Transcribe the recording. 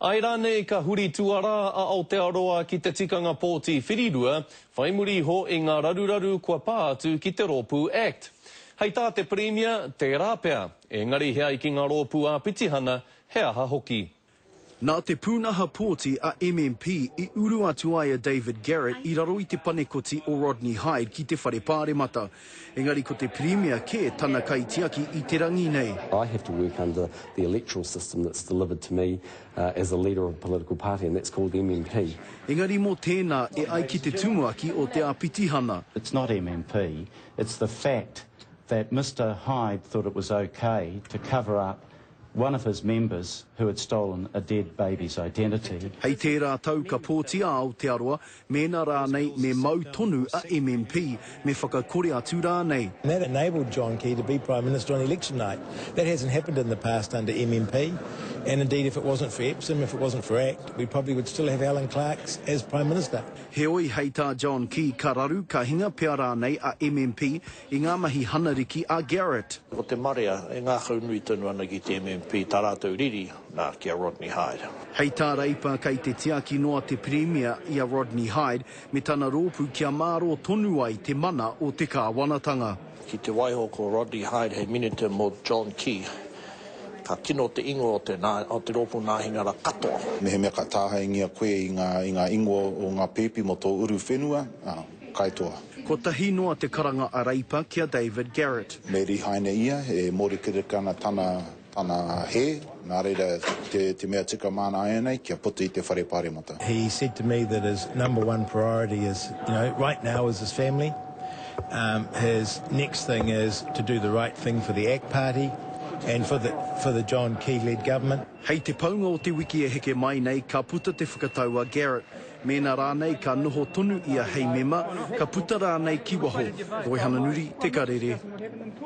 Ai rānei ka huri tuara a Aotearoa ki te tikanga pōti whirirua, whai muri ho i ngā raruraru kua pā atu ki te Rōpū Act. Hei tā te Premier, te rāpea, engari hea i ki ngā Rōpū a Pitihana, he aha hoki. Nā te pūnaha pōti a MMP I uru atu ai a David Garrett I raro I te panekoti o Rodney Hyde ki te whare pāremata. Engari ko te Premier ke tana kaitiaki I te rangi nei. I have to work under the electoral system that's delivered to me as a leader of a political party, and that's called MMP. Engari mō tēnā e ai ki te tumuaki o te Pitihana. It's not MMP, it's the fact that Mr Hyde thought it was okay to cover up one of his members who had stolen a dead baby's identity. Hei tērā tau ka pōti a Aotearoa, mēnā rānei me mau tonu a MMP, me whakakore atu rānei. And that enabled John Key to be Prime Minister on election night. That hasn't happened in the past under MMP. And indeed, if it wasn't for Epsom, if it wasn't for ACT, we probably would still have Alan Clark as Prime Minister. He oi hei tā John Key ka raru ka hinga pia rānei a MMP I ngā mahi hanariki a Garrett. Ko te marea, e ngā kaunui tonu ana ki te MMP, tā rātou riri nā kia Rodney Hyde. Hei tā reipa kei te tiaki noa te Premier I a Rodney Hyde, me tana rōpū kia māro tonu ai te mana o te kāwanatanga. Ki te waiho ko Rodney Hyde hei minute mō John Key, ka tino te ingo o te rōpū nāhingara katoa. Me mea ka tāhaingia koe I ngā ingo o ngā pēpi mo tō uru whenua, kaitoa. Ko tahi noa te karanga a reipa kia David Garrett. Me rihaine ia, e mōrikirikana tana he, nā reira te mea tika mana ai nei, kia puta I te whare pāremata. He said to me that his number one priority is, right now is his family. His next thing is to do the right thing for the ACT Party and for the John Key-led government. Hei te paunga o te wiki e heke mai nei, ka puta te whakatau a Garrett. Mēnā rānei ka noho tonu ia hei mema, ka puta rānei ki waho. Roihana Nuri, Te Karere.